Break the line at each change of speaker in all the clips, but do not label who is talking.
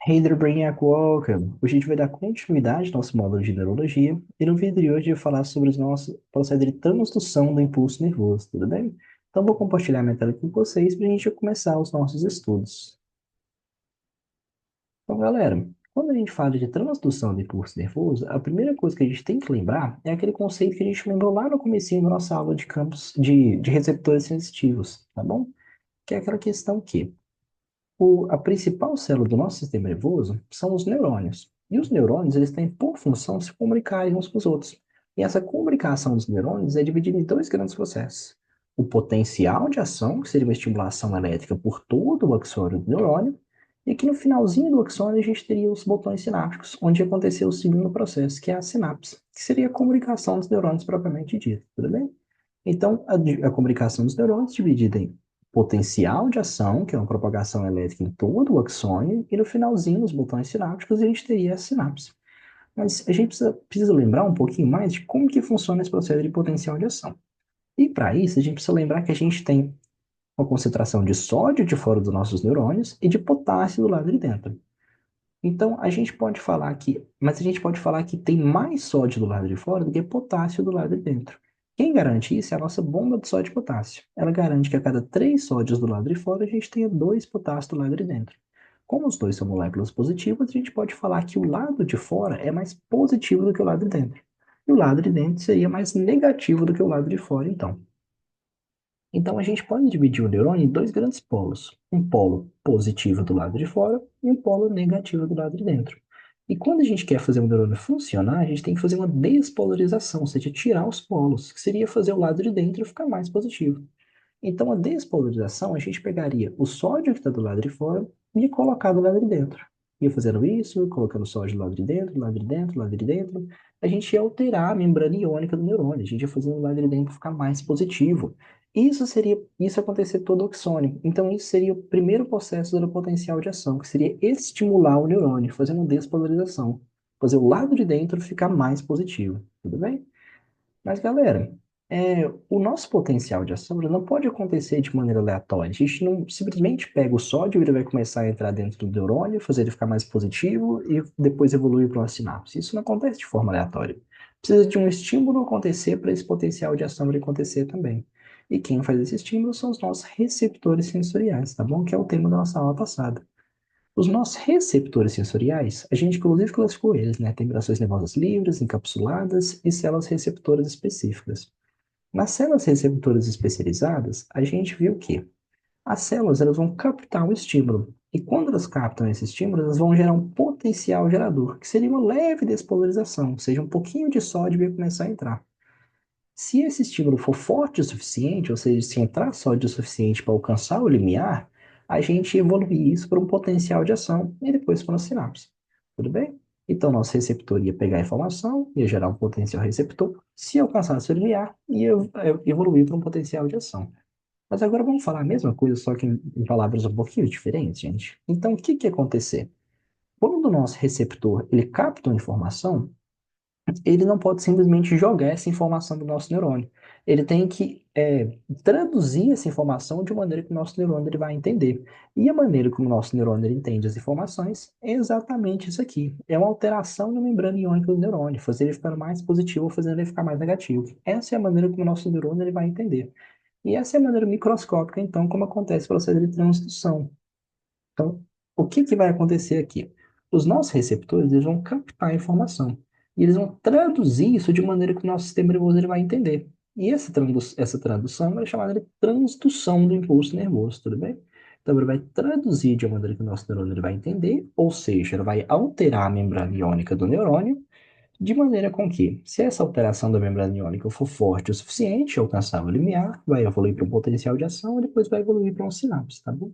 Hey there, Brainiac, welcome! Hoje a gente vai dar continuidade ao nosso módulo de neurologia e no vídeo de hoje eu vou falar sobre os nossos processos de transdução do impulso nervoso, tudo bem? Então vou compartilhar minha tela aqui com vocês para a gente começar os nossos estudos. Então, galera, quando a gente fala de transdução do impulso nervoso, a primeira coisa que a gente tem que lembrar é aquele conceito que a gente lembrou lá no comecinho da nossa aula de campos de receptores sensitivos, tá bom? Que é aquela questão que a principal célula do nosso sistema nervoso são os neurônios. E os neurônios, eles têm por função se comunicarem uns com os outros. E essa comunicação dos neurônios é dividida em dois grandes processos. O potencial de ação, que seria uma estimulação elétrica por todo o axônio do neurônio, e que no finalzinho do axônio a gente teria os botões sinápticos, onde aconteceu o segundo processo, que é a sinapse, que seria a comunicação dos neurônios propriamente dita, tudo bem? Então, a comunicação dos neurônios é dividida em potencial de ação, que é uma propagação elétrica em todo o axônio, e no finalzinho, os botões sinápticos, a gente teria a sinapse. Mas a gente precisa lembrar um pouquinho mais de como que funciona esse processo de potencial de ação. E para isso, a gente precisa lembrar que a gente tem uma concentração de sódio de fora dos nossos neurônios e de potássio do lado de dentro. Então, a gente pode falar que, mas a gente pode falar que tem mais sódio do lado de fora do que potássio do lado de dentro. Quem garante isso é a nossa bomba de sódio e potássio. Ela garante que a cada 3 sódios do lado de fora, a gente tenha 2 potássios do lado de dentro. Como os dois são moléculas positivas, a gente pode falar que o lado de fora é mais positivo do que o lado de dentro. E o lado de dentro seria mais negativo do que o lado de fora, então. Então, a gente pode dividir o neurônio em dois grandes polos. Um polo positivo do lado de fora e um polo negativo do lado de dentro. E quando a gente quer fazer um neurônio funcionar, a gente tem que fazer uma despolarização, ou seja, tirar os polos, que seria fazer o lado de dentro ficar mais positivo. Então, a despolarização, a gente pegaria o sódio que está do lado de fora e ia colocar do lado de dentro. Ia fazendo isso, colocando o sódio do lado de dentro, do lado de dentro, do lado de dentro. A gente ia alterar a membrana iônica do neurônio. A gente ia fazendo o lado de dentro ficar mais positivo. Isso acontecer todo oxônio. Então, isso seria o primeiro processo do potencial de ação, que seria estimular o neurônio, fazendo uma despolarização. Fazer o lado de dentro ficar mais positivo. Tudo bem? Mas, galera, o nosso potencial de ação não pode acontecer de maneira aleatória. A gente não simplesmente pega o sódio e ele vai começar a entrar dentro do neurônio, fazer ele ficar mais positivo e depois evoluir para uma sinapse. Isso não acontece de forma aleatória. Precisa de um estímulo acontecer para esse potencial de ação ele acontecer também. E quem faz esse estímulo são os nossos receptores sensoriais, tá bom? Que é o tema da nossa aula passada. Os nossos receptores sensoriais, a gente inclusive classificou eles, né? Tem vibrações nervosas livres, encapsuladas e células receptoras específicas. Nas células receptoras especializadas, a gente viu que as células elas vão captar o estímulo. E quando elas captam esse estímulo, elas vão gerar um potencial gerador, que seria uma leve despolarização, ou seja, um pouquinho de sódio vai começar a entrar. Se esse estímulo for forte o suficiente, ou seja, se entrar sódio o suficiente para alcançar o limiar, a gente evolui isso para um potencial de ação e depois para uma sinapse. Tudo bem? Então, nosso receptor ia pegar a informação, ia gerar um potencial receptor, se alcançasse o limiar, ia evoluir para um potencial de ação. Mas agora vamos falar a mesma coisa, só que em palavras um pouquinho diferentes, gente. Então, o que que ia acontecer? Quando o nosso receptor ele capta uma informação, ele não pode simplesmente jogar essa informação do nosso neurônio. Ele tem que traduzir essa informação de uma maneira que o nosso neurônio ele vai entender. E a maneira como o nosso neurônio ele entende as informações é exatamente isso aqui. É uma alteração na membrana iônica do neurônio, fazer ele ficar mais positivo ou fazer ele ficar mais negativo. Essa é a maneira como o nosso neurônio ele vai entender. E essa é a maneira microscópica, então, como acontece o processo de transdução. Então, o que que vai acontecer aqui? Os nossos receptores eles vão captar a informação e eles vão traduzir isso de maneira que o nosso sistema nervoso ele vai entender. E essa tradução é chamada de transdução do impulso nervoso, tudo bem? Então, ele vai traduzir de uma maneira que o nosso neurônio ele vai entender, ou seja, ele vai alterar a membrana iônica do neurônio, de maneira com que, se essa alteração da membrana iônica for forte o suficiente, alcançar o limiar, vai evoluir para um potencial de ação e depois vai evoluir para um sinapse, tá bom?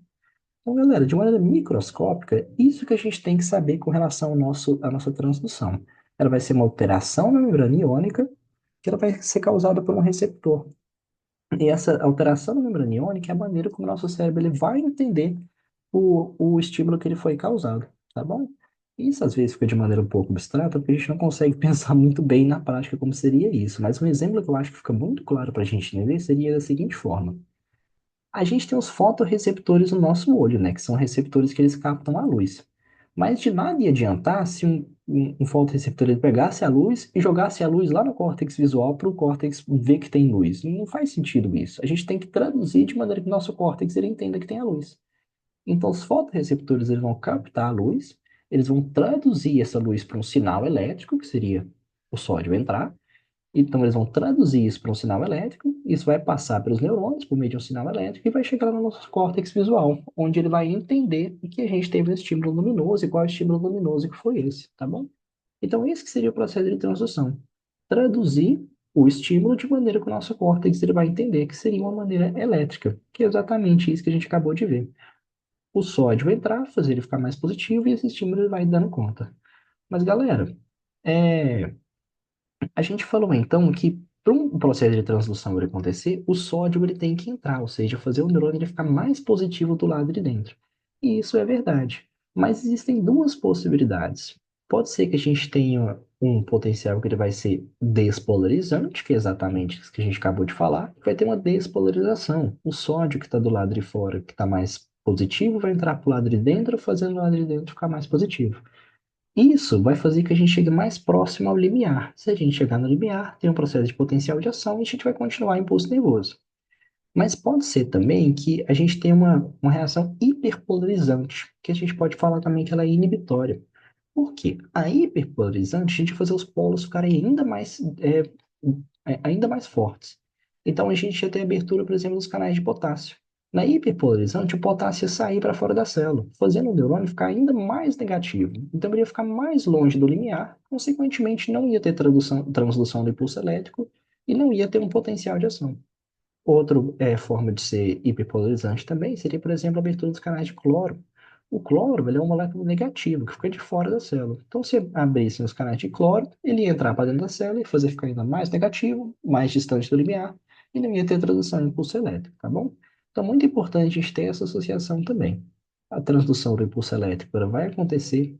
Então, galera, de maneira microscópica, isso que a gente tem que saber com relação à nossa transdução. Ela vai ser uma alteração na membrana iônica, que ela vai ser causada por um receptor. E essa alteração na membrana iônica é a maneira como o nosso cérebro ele vai entender o estímulo que ele foi causado, tá bom? Isso às vezes fica de maneira um pouco abstrata, porque a gente não consegue pensar muito bem na prática como seria isso. Mas um exemplo que eu acho que fica muito claro para a gente entender seria da seguinte forma. A gente tem os fotorreceptores no nosso olho, né? Que são receptores que eles captam a luz. Mas de nada ia adiantar se um fotorreceptor ele pegasse a luz e jogasse a luz lá no córtex visual para o córtex ver que tem luz. Não faz sentido isso. A gente tem que traduzir de maneira que o nosso córtex ele entenda que tem a luz. Então, os fotorreceptores eles vão captar a luz, eles vão traduzir essa luz para um sinal elétrico, que seria o sódio entrar. Então, eles vão traduzir isso para um sinal elétrico, isso vai passar pelos neurônios por meio de um sinal elétrico e vai chegar no nosso córtex visual, onde ele vai entender que a gente teve um estímulo luminoso e qual estímulo luminoso que foi esse, tá bom? Então, esse que seria o processo de transdução. Traduzir o estímulo de maneira que o nosso córtex ele vai entender que seria uma maneira elétrica, que é exatamente isso que a gente acabou de ver. O sódio vai entrar, fazer ele ficar mais positivo e esse estímulo ele vai dando conta. Mas, galera, é, a gente falou então que para um processo de transdução ele acontecer, o sódio ele tem que entrar, ou seja, fazer o neurônio ele ficar mais positivo do lado de dentro. E isso é verdade. Mas existem duas possibilidades. Pode ser que a gente tenha um potencial que ele vai ser despolarizante, que é exatamente isso que a gente acabou de falar, vai ter uma despolarização. O sódio que está do lado de fora, que está mais positivo, vai entrar para o lado de dentro, fazendo o lado de dentro ficar mais positivo. Isso vai fazer que a gente chegue mais próximo ao limiar. Se a gente chegar no limiar, tem um processo de potencial de ação e a gente vai continuar impulso nervoso. Mas pode ser também que a gente tenha uma reação hiperpolarizante, que a gente pode falar também que ela é inibitória. Por quê? A hiperpolarizante, a gente vai fazer os polos ficarem ainda mais fortes. Então a gente já tem abertura, por exemplo, dos canais de potássio. Na hiperpolarizante, o potássio ia sair para fora da célula, fazendo o neurônio ficar ainda mais negativo. Então ele ia ficar mais longe do limiar, consequentemente não ia ter transdução do impulso elétrico e não ia ter um potencial de ação. Outra forma de ser hiperpolarizante também seria, por exemplo, a abertura dos canais de cloro. O cloro ele é uma molécula negativa que fica de fora da célula. Então, se abrissem os canais de cloro, ele ia entrar para dentro da célula e fazer ficar ainda mais negativo, mais distante do limiar, e não ia ter tradução em impulso elétrico, tá bom? Então, muito importante a gente ter essa associação também. A transdução do impulso elétrico ela vai acontecer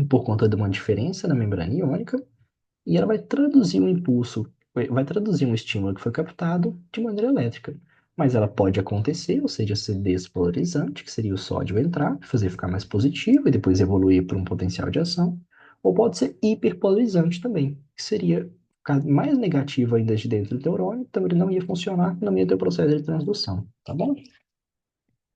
por conta de uma diferença na membrana iônica, e ela vai traduzir um impulso, vai traduzir um estímulo que foi captado de maneira elétrica. Mas ela pode acontecer, ou seja, ser despolarizante, que seria o sódio entrar, fazer ficar mais positivo e depois evoluir para um potencial de ação. Ou pode ser hiperpolarizante também, que seria ficar mais negativo ainda de dentro do neurônio, então ele não ia funcionar, não ia ter o processo de transdução, tá bom?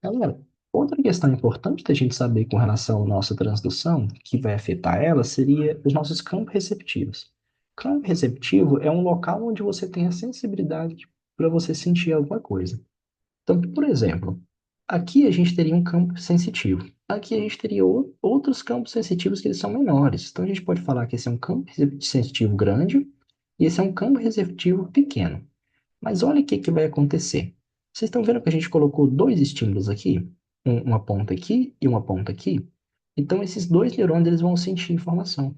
Galera, outra questão importante da gente saber com relação à nossa transdução, que vai afetar ela, seria os nossos campos receptivos. Campo receptivo é um local onde você tem a sensibilidade para você sentir alguma coisa. Então, por exemplo, aqui a gente teria um campo sensitivo. Aqui a gente teria outros campos sensitivos que eles são menores. Então, a gente pode falar que esse é um campo sensitivo grande e esse é um campo receptivo pequeno. Mas olha o que que vai acontecer. Vocês estão vendo que a gente colocou dois estímulos aqui? Uma ponta aqui e uma ponta aqui? Então, esses dois neurônios eles vão sentir informação.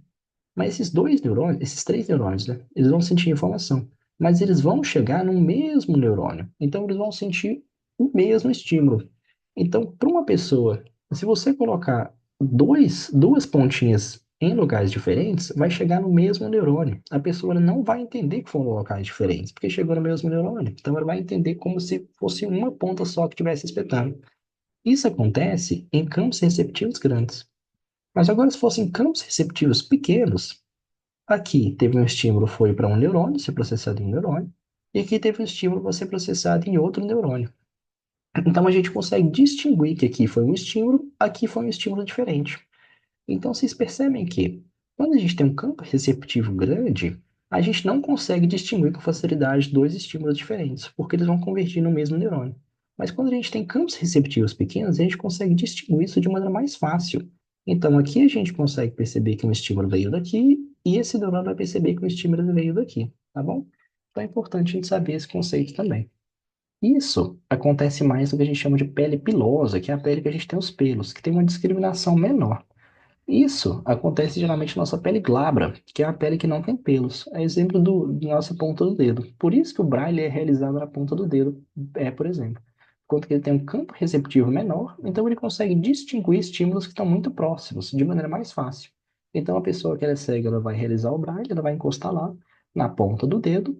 Mas esses dois neurônios, esses três neurônios, né? Eles vão sentir informação. Mas eles vão chegar no mesmo neurônio. Então, eles vão sentir o mesmo estímulo. Então, para uma pessoa, se você colocar duas pontinhas em lugares diferentes, vai chegar no mesmo neurônio. A pessoa não vai entender que foram locais diferentes, porque chegou no mesmo neurônio. Então, ela vai entender como se fosse uma ponta só que tivesse espetado. Isso acontece em campos receptivos grandes. Mas agora, se fossem campos receptivos pequenos, aqui teve um estímulo, foi para um neurônio, ser processado em um neurônio, e aqui teve um estímulo para ser processado em outro neurônio. Então a gente consegue distinguir que aqui foi um estímulo, aqui foi um estímulo diferente. Então vocês percebem que quando a gente tem um campo receptivo grande, a gente não consegue distinguir com facilidade dois estímulos diferentes, porque eles vão convergir no mesmo neurônio. Mas quando a gente tem campos receptivos pequenos, a gente consegue distinguir isso de maneira mais fácil. Então aqui a gente consegue perceber que um estímulo veio daqui e esse neurônio vai perceber que o estímulo veio daqui, tá bom? Então é importante a gente saber esse conceito também. Isso acontece mais no que a gente chama de pele pilosa, que é a pele que a gente tem os pelos, que tem uma discriminação menor. Isso acontece geralmente na nossa pele glabra, que é a pele que não tem pelos. É exemplo do nossa ponta do dedo. Por isso que o braille é realizado na ponta do dedo, por exemplo. Enquanto que ele tem um campo receptivo menor, então ele consegue distinguir estímulos que estão muito próximos, de maneira mais fácil. Então a pessoa que ela é cega, ela vai realizar o braille, ela vai encostar lá na ponta do dedo,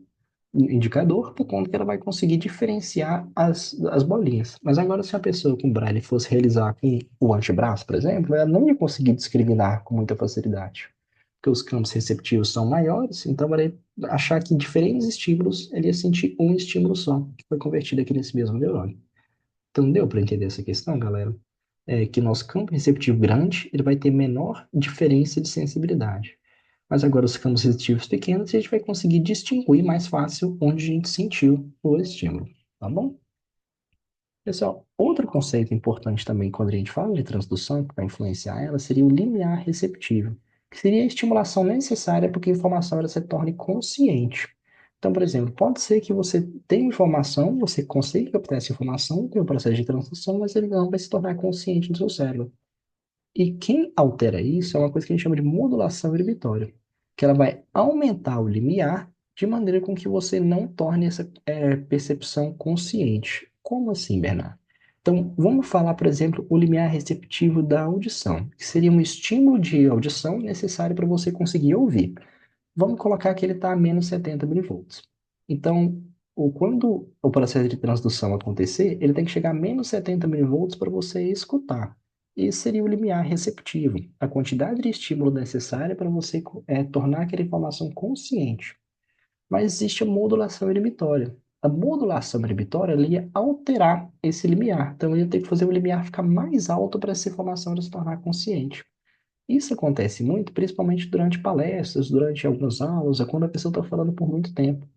indicador, por conta que ela vai conseguir diferenciar as bolinhas. Mas agora, se a pessoa com braille fosse realizar com o antebraço, por exemplo, ela não ia conseguir discriminar com muita facilidade, porque os campos receptivos são maiores, então ela ia achar que diferentes estímulos, ele ia sentir um estímulo só, que foi convertido aqui nesse mesmo neurônio. Então, deu para entender essa questão, galera? É que nosso campo receptivo grande, ele vai ter menor diferença de sensibilidade. Mas agora os campos receptivos pequenos, a gente vai conseguir distinguir mais fácil onde a gente sentiu o estímulo, tá bom? Pessoal, outro conceito importante também quando a gente fala de transdução, que vai influenciar ela, seria o limiar receptivo, que seria a estimulação necessária para que a informação ela se torne consciente. Então, por exemplo, pode ser que você tenha informação, você consiga captar essa informação tem o processo de transdução, mas ele não vai se tornar consciente no seu cérebro. E quem altera isso é uma coisa que a gente chama de modulação inibitória, que ela vai aumentar o limiar de maneira com que você não torne essa percepção consciente. Como assim, Bernardo? Então, vamos falar, por exemplo, o limiar receptivo da audição, que seria um estímulo de audição necessário para você conseguir ouvir. Vamos colocar que ele está a menos 70 milivolts. Então, quando o processo de transdução acontecer, ele tem que chegar a menos 70 milivolts para você escutar. Esse seria o limiar receptivo, a quantidade de estímulo necessária para você tornar aquela informação consciente. Mas existe a modulação inibitória. A modulação inibitória ela ia alterar esse limiar. Então, eu ia ter que fazer o limiar ficar mais alto para essa informação ela se tornar consciente. Isso acontece muito, principalmente durante palestras, durante algumas aulas, é quando a pessoa está falando por muito tempo.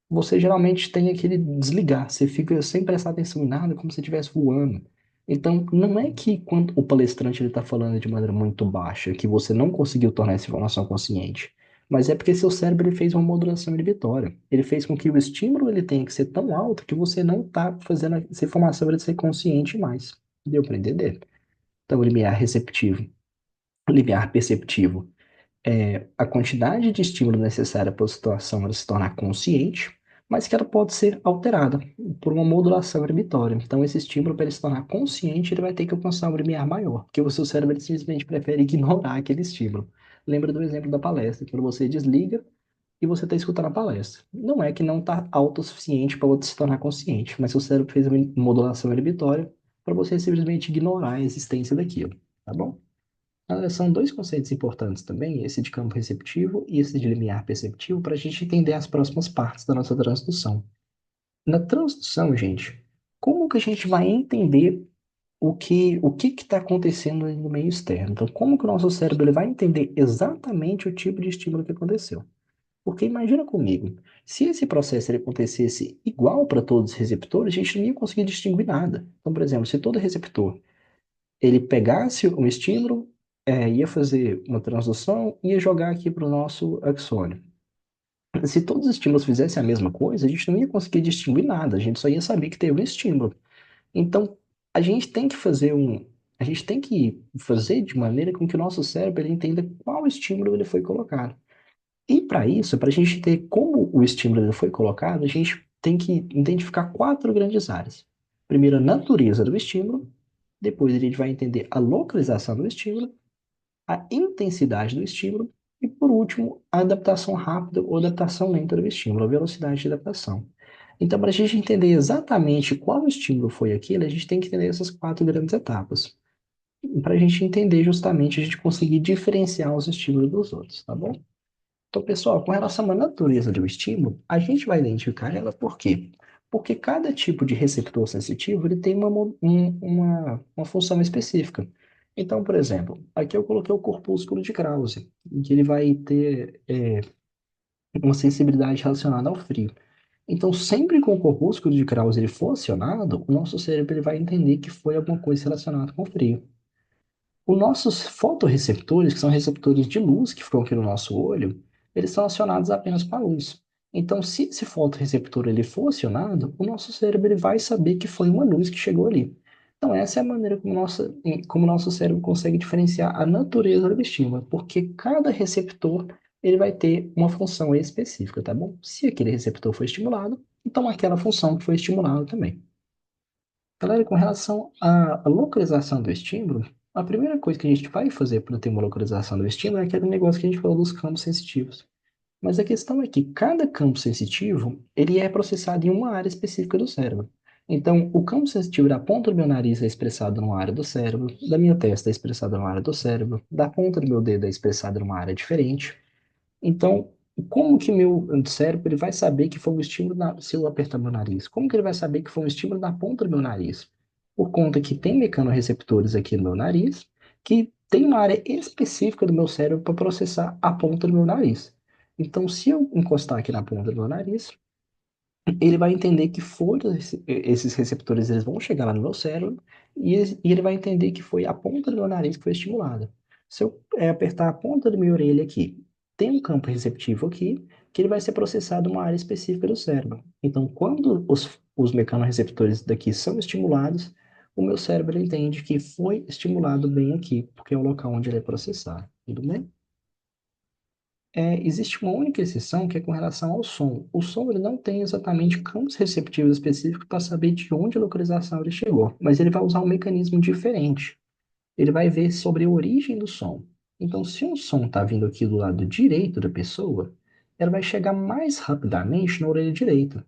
Você geralmente tem aquele desligar, você fica sem prestar atenção em nada, como se estivesse voando. Então, não é que quando o palestrante está falando de maneira muito baixa, que você não conseguiu tornar essa informação consciente, mas é porque seu cérebro ele fez uma modulação inibitória. Ele fez com que o estímulo ele tenha que ser tão alto que você não está fazendo essa informação ele ser consciente mais. Deu para entender? Então, limiar receptivo, limiar perceptivo a quantidade de estímulo necessária para a situação ela se tornar consciente, mas que ela pode ser alterada por uma modulação inibitória. Então, esse estímulo, para ele se tornar consciente, ele vai ter que alcançar um limiar maior, porque o seu cérebro ele simplesmente prefere ignorar aquele estímulo. Lembra do exemplo da palestra, quando você desliga e você está escutando a palestra. Não é que não está alto o suficiente para você se tornar consciente, mas seu cérebro fez uma modulação inibitória para você simplesmente ignorar a existência daquilo, tá bom? São dois conceitos importantes também, esse de campo receptivo e esse de limiar perceptivo, para a gente entender as próximas partes da nossa transdução. Na transdução, gente, como que a gente vai entender o que está acontecendo no meio externo? Então, como que o nosso cérebro ele vai entender exatamente o tipo de estímulo que aconteceu? Porque imagina comigo, se esse processo ele acontecesse igual para todos os receptores, a gente não ia conseguir distinguir nada. Então, por exemplo, se todo receptor ele pegasse um estímulo, ia fazer uma transdução, ia jogar aqui para o nosso axônio. Se todos os estímulos fizessem a mesma coisa, a gente não ia conseguir distinguir nada, a gente só ia saber que teve um estímulo. Então, a gente tem que fazer a gente tem que fazer de maneira com que o nosso cérebro ele entenda qual estímulo ele foi colocado. E para isso, para a gente ter como o estímulo ele foi colocado, a gente tem que identificar quatro grandes áreas. Primeiro, a natureza do estímulo. Depois, a gente vai entender a localização do estímulo, a intensidade do estímulo e, por último, a adaptação rápida ou adaptação lenta do estímulo, a velocidade de adaptação. Então, para a gente entender exatamente qual estímulo foi aquele, a gente tem que entender essas quatro grandes etapas. Para a gente entender justamente, a gente conseguir diferenciar os estímulos dos outros, tá bom? Então, pessoal, com relação à natureza do estímulo, a gente vai identificar ela por quê? Porque cada tipo de receptor sensitivo ele tem uma função específica. Então, por exemplo, aqui eu coloquei o corpúsculo de Krause, em que ele vai ter uma sensibilidade relacionada ao frio. Então, sempre que o corpúsculo de Krause ele for acionado, o nosso cérebro ele vai entender que foi alguma coisa relacionada com o frio. Os nossos fotorreceptores, que são receptores de luz que ficam aqui no nosso olho, eles são acionados apenas para a luz. Então, se esse fotorreceptor ele for acionado, o nosso cérebro ele vai saber que foi uma luz que chegou ali. Então, essa é a maneira como o nosso cérebro consegue diferenciar a natureza do estímulo, porque cada receptor ele vai ter uma função específica, tá bom? Se aquele receptor foi estimulado, então aquela função que foi estimulada também. Galera, com relação à localização do estímulo, a primeira coisa que a gente vai fazer para ter uma localização do estímulo é aquele negócio que a gente falou dos campos sensitivos. Mas a questão é que cada campo sensitivo, ele é processado em uma área específica do cérebro. Então, o campo sensitivo da ponta do meu nariz é expressado numa área do cérebro, da minha testa é expressado numa área do cérebro, da ponta do meu dedo é expressado numa área diferente. Então, como que meu cérebro ele vai saber que foi um estímulo se eu apertar meu nariz? Como que ele vai saber que foi um estímulo na ponta do meu nariz? Por conta que tem mecanorreceptores aqui no meu nariz que tem uma área específica do meu cérebro para processar a ponta do meu nariz. Então, se eu encostar aqui na ponta do meu nariz, ele vai entender que foram esses receptores, eles vão chegar lá no meu cérebro e ele vai entender que foi a ponta do meu nariz que foi estimulada. Se eu apertar a ponta da minha orelha aqui, tem um campo receptivo aqui, que ele vai ser processado uma área específica do cérebro. Então, quando os mecanorreceptores daqui são estimulados, o meu cérebro entende que foi estimulado bem aqui, porque é o local onde ele é processado. Tudo bem? Existe uma única exceção que é com relação ao som. O som ele não tem exatamente campos receptivos específicos para saber de onde a localização ele chegou, mas ele vai usar um mecanismo diferente. Ele vai ver sobre a origem do som. Então, se um som está vindo aqui do lado direito da pessoa, ela vai chegar mais rapidamente na orelha direita.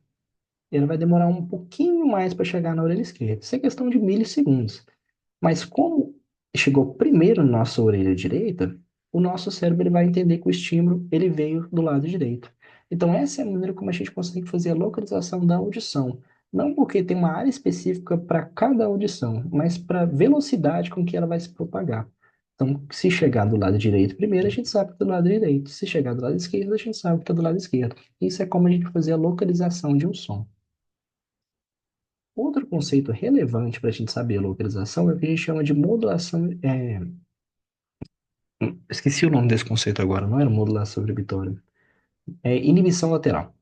Ela vai demorar um pouquinho mais para chegar na orelha esquerda. Isso é questão de milissegundos. Mas como chegou primeiro na nossa orelha direita, o nosso cérebro ele vai entender que o estímulo ele veio do lado direito. Então essa é a maneira como a gente consegue fazer a localização da audição. Não porque tem uma área específica para cada audição, mas para a velocidade com que ela vai se propagar. Então, se chegar do lado direito primeiro, a gente sabe que está do lado direito. Se chegar do lado esquerdo, a gente sabe que está do lado esquerdo. Isso é como a gente fazer a localização de um som. Outro conceito relevante para a gente saber a localização é o que a gente chama de modulação. Esqueci o nome desse conceito agora, não era modulação inibitória. É inibição lateral.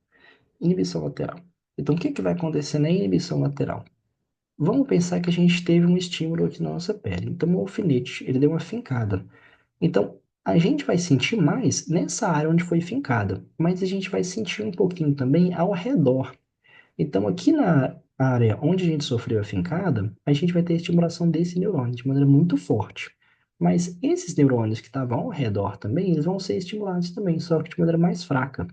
Inibição lateral. Então, o que que vai acontecer na inibição lateral? Vamos pensar que a gente teve um estímulo aqui na nossa pele. Então, o alfinete, ele deu uma fincada. Então, a gente vai sentir mais nessa área onde foi fincada, mas a gente vai sentir um pouquinho também ao redor. Então, aqui na área onde a gente sofreu a fincada, a gente vai ter estimulação desse neurônio de maneira muito forte. Mas esses neurônios que estavam ao redor também, eles vão ser estimulados também, só que de maneira mais fraca.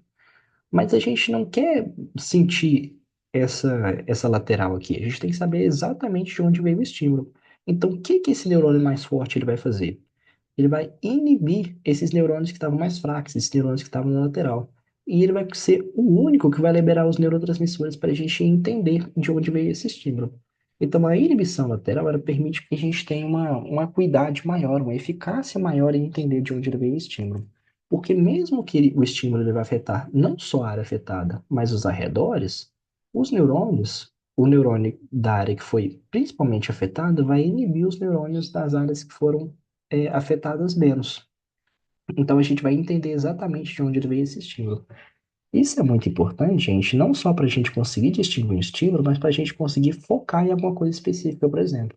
Mas a gente não quer sentir essa lateral aqui. A gente tem que saber exatamente de onde veio o estímulo. Então, o que que esse neurônio mais forte ele vai fazer? Ele vai inibir esses neurônios que estavam mais fracos, esses neurônios que estavam na lateral. E ele vai ser o único que vai liberar os neurotransmissores para a gente entender de onde veio esse estímulo. Então, a inibição lateral ela permite que a gente tenha uma acuidade maior, uma eficácia maior em entender de onde veio o estímulo. Porque mesmo que o estímulo ele vai afetar não só a área afetada, mas os arredores, os neurônios, o neurônio da área que foi principalmente afetada vai inibir os neurônios das áreas que foram afetadas menos. Então a gente vai entender exatamente de onde veio esse estímulo. Isso é muito importante, gente, não só para a gente conseguir distinguir o estímulo, mas para a gente conseguir focar em alguma coisa específica, por exemplo.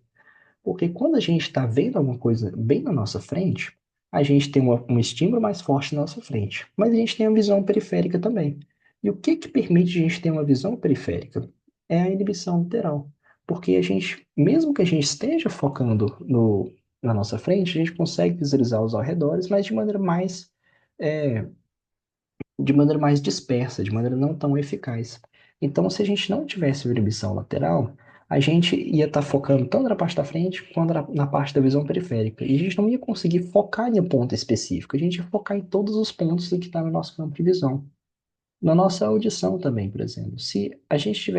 Porque quando a gente está vendo alguma coisa bem na nossa frente, a gente tem um estímulo mais forte na nossa frente, mas a gente tem a visão periférica também. E o que que permite a gente ter uma visão periférica? É a inibição lateral. Porque a gente, mesmo que a gente esteja focando na nossa frente, a gente consegue visualizar os arredores, mas é, de maneira mais dispersa, de maneira não tão eficaz. Então, se a gente não tivesse inibição lateral, a gente ia estar focando tanto na parte da frente quanto na parte da visão periférica. E a gente não ia conseguir focar em um ponto específico, a gente ia focar em todos os pontos que está no nosso campo de visão. Na nossa audição também, por exemplo. Se a gente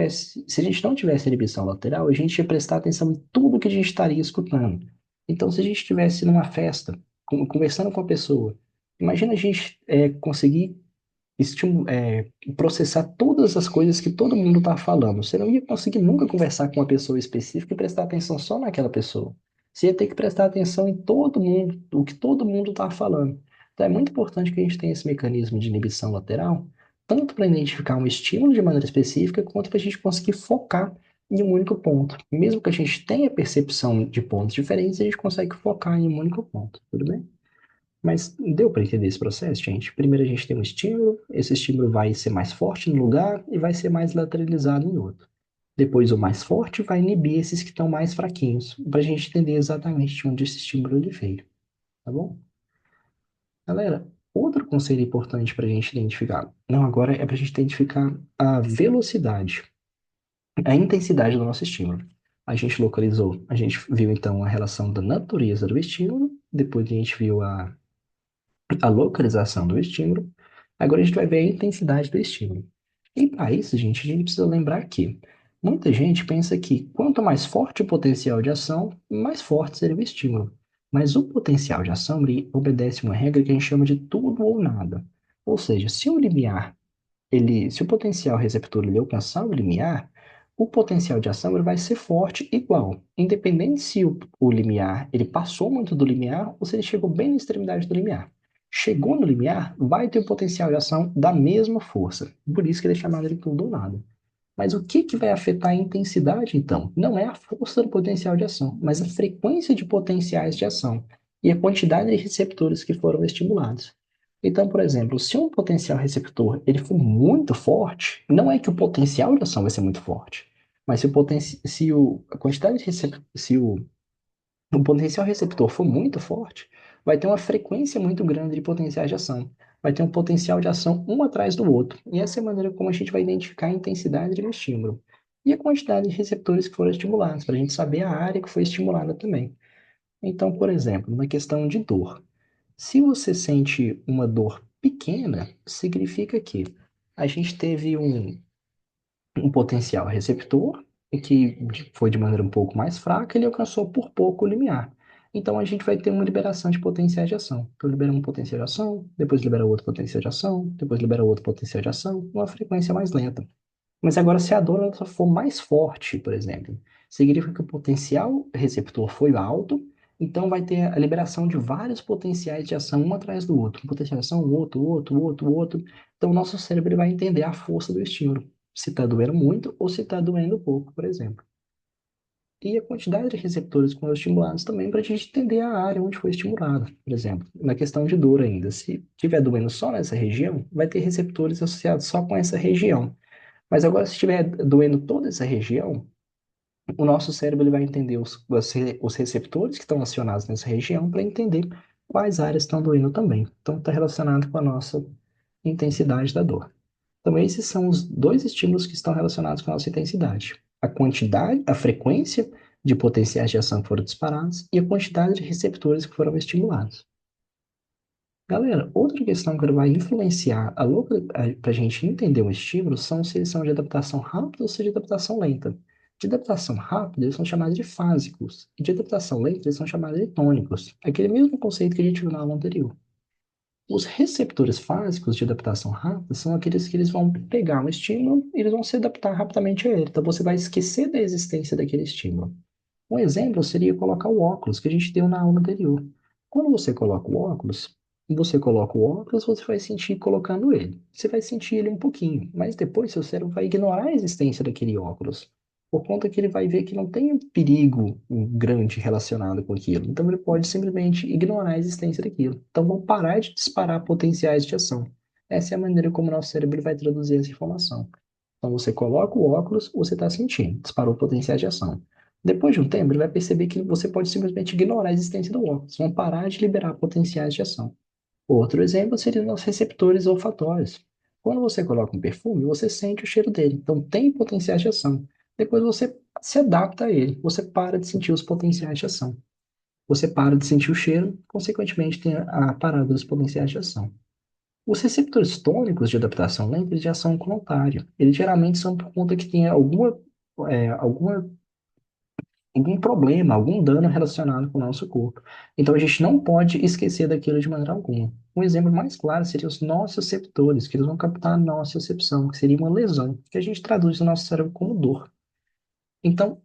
não tivesse inibição lateral, a gente ia prestar atenção em tudo que a gente estaria escutando. Então, se a gente estivesse numa festa, conversando com a pessoa, imagina a gente conseguir processar todas as coisas que todo mundo está falando. Você não ia conseguir nunca conversar com uma pessoa específica e prestar atenção só naquela pessoa. Você ia ter que prestar atenção em todo mundo, o que todo mundo está falando. Então é muito importante que a gente tenha esse mecanismo de inibição lateral, tanto para identificar um estímulo de maneira específica, quanto para a gente conseguir focar em um único ponto. Mesmo que a gente tenha percepção de pontos diferentes, a gente consegue focar em um único ponto. Tudo bem? Mas deu para entender esse processo, gente? Primeiro a gente tem um estímulo, esse estímulo vai ser mais forte no lugar e vai ser mais lateralizado em outro. Depois o mais forte vai inibir esses que estão mais fraquinhos, para a gente entender exatamente de onde esse estímulo ele veio, tá bom? Galera, outro conceito importante para a gente identificar. Não, agora é para a gente identificar a velocidade, a intensidade do nosso estímulo. A gente localizou, a gente viu então a relação da natureza do estímulo, depois a gente viu a localização do estímulo, agora a gente vai ver a intensidade do estímulo. E para isso, gente, a gente precisa lembrar que muita gente pensa que quanto mais forte o potencial de ação, mais forte seria o estímulo. Mas o potencial de ação ele obedece uma regra que a gente chama de tudo ou nada. Ou seja, se o limiar se o potencial receptor ele alcançar o limiar, o potencial de ação ele vai ser forte igual, independente se o limiar ele passou muito do limiar ou se ele chegou bem na extremidade do limiar. Chegou no limiar, vai ter o potencial de ação da mesma força. Por isso que ele é chamado de tudo ou nada. Mas o que que vai afetar a intensidade, então? Não é a força do potencial de ação, mas a frequência de potenciais de ação e a quantidade de receptores que foram estimulados. Então, por exemplo, se um potencial receptor ele for muito forte, não é que o potencial de ação vai ser muito forte, mas se a quantidade de se o potencial receptor for muito forte, vai ter uma frequência muito grande de potenciais de ação. Vai ter um potencial de ação um atrás do outro. E essa é a maneira como a gente vai identificar a intensidade de um estímulo. E a quantidade de receptores que foram estimulados, para a gente saber a área que foi estimulada também. Então, por exemplo, na questão de dor. Se você sente uma dor pequena, significa que a gente teve um potencial receptor e que foi de maneira um pouco mais fraca, ele alcançou por pouco o limiar. Então a gente vai ter uma liberação de potenciais de ação. Então libera um potencial de ação, depois libera outro potencial de ação, depois libera outro potencial de ação, uma frequência mais lenta. Mas agora, se a dor ela for mais forte, por exemplo, significa que o potencial receptor foi alto, então vai ter a liberação de vários potenciais de ação um atrás do outro. Um potencial de ação, outro, outro, outro, outro. Então, o nosso cérebro ele vai entender a força do estímulo. Se está doendo muito ou se está doendo pouco, por exemplo. E a quantidade de receptores que foram estimulados também para a gente entender a área onde foi estimulada. Por exemplo, na questão de dor ainda, se estiver doendo só nessa região, vai ter receptores associados só com essa região. Mas agora, se estiver doendo toda essa região, o nosso cérebro ele vai entender os receptores que estão acionados nessa região para entender quais áreas estão doendo também. Então, está relacionado com a nossa intensidade da dor. Então, esses são os dois estímulos que estão relacionados com a nossa intensidade. A quantidade, a frequência de potenciais de ação que foram disparados e a quantidade de receptores que foram estimulados. Galera, outra questão que vai influenciar para a gente entender um estímulo são se eles são de adaptação rápida ou se de adaptação lenta. De adaptação rápida, eles são chamados de fásicos, e de adaptação lenta, eles são chamados de tônicos. Aquele mesmo conceito que a gente viu na aula anterior. Os receptores fásicos de adaptação rápida são aqueles que eles vão pegar um estímulo e eles vão se adaptar rapidamente a ele. Então, você vai esquecer da existência daquele estímulo. Um exemplo seria colocar o óculos, que a gente deu na aula anterior. Quando você coloca o óculos, você vai sentir colocando ele. Você vai sentir ele um pouquinho, mas depois seu cérebro vai ignorar a existência daquele óculos, por conta que ele vai ver que não tem um perigo grande relacionado com aquilo. Então ele pode simplesmente ignorar a existência daquilo. Então vão parar de disparar potenciais de ação. Essa é a maneira como o nosso cérebro vai traduzir essa informação. Então você coloca o óculos, você está sentindo, disparou potenciais de ação. Depois de um tempo, ele vai perceber que você pode simplesmente ignorar a existência do óculos, vão parar de liberar potenciais de ação. Outro exemplo seria os receptores olfatórios. Quando você coloca um perfume, você sente o cheiro dele, então tem potenciais de ação. Depois você se adapta a ele, você para de sentir os potenciais de ação. Você para de sentir o cheiro, consequentemente tem a parada dos potenciais de ação. Os receptores tônicos de adaptação lenta eles já são contrário. Eles geralmente são por conta que tem algum problema, algum dano relacionado com o nosso corpo. Então a gente não pode esquecer daquilo de maneira alguma. Um exemplo mais claro seria os nociceptores, que eles vão captar a nocicepção, que seria uma lesão, que a gente traduz no nosso cérebro como dor. Então,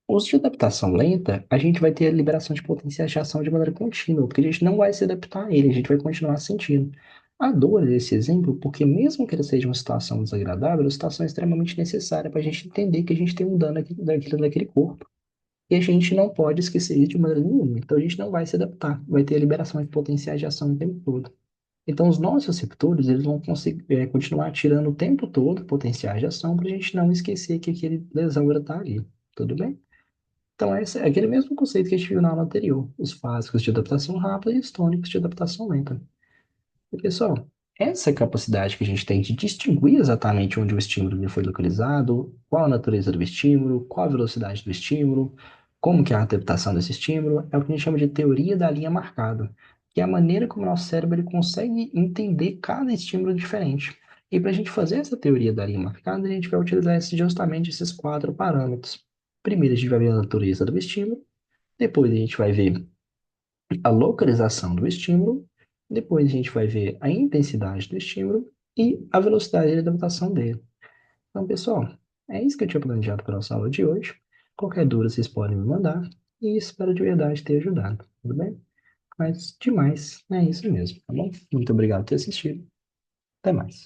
os de adaptação lenta, a gente vai ter a liberação de potenciais de ação de maneira contínua, porque a gente não vai se adaptar a ele, a gente vai continuar sentindo. A dor é esse exemplo, porque mesmo que ele seja uma situação desagradável, é uma situação extremamente necessária para a gente entender que a gente tem um dano daquele corpo. E a gente não pode esquecer isso de maneira nenhuma. Então a gente não vai se adaptar, vai ter a liberação de potenciais de ação o tempo todo. Então os nossos receptores, eles vão conseguir, continuar tirando o tempo todo potenciais de ação para a gente não esquecer que aquele lesão está ali. Tudo bem? Então, esse é aquele mesmo conceito que a gente viu na aula anterior, os fásicos de adaptação rápida e os tônicos de adaptação lenta. E, pessoal, essa capacidade que a gente tem de distinguir exatamente onde o estímulo ele foi localizado, qual a natureza do estímulo, qual a velocidade do estímulo, como que é a interpretação desse estímulo, é o que a gente chama de teoria da linha marcada, que é a maneira como o nosso cérebro ele consegue entender cada estímulo diferente. E para a gente fazer essa teoria da linha marcada, a gente vai utilizar justamente esses quatro parâmetros. Primeiro, a gente vai ver a natureza do estímulo, depois a gente vai ver a localização do estímulo, depois a gente vai ver a intensidade do estímulo e a velocidade de adaptação dele. Então, pessoal, é isso que eu tinha planejado para a nossa aula de hoje. Qualquer dúvida vocês podem me mandar e espero de verdade ter ajudado, tudo bem? Mas demais, é isso mesmo, tá bom? Muito obrigado por ter assistido. Até mais.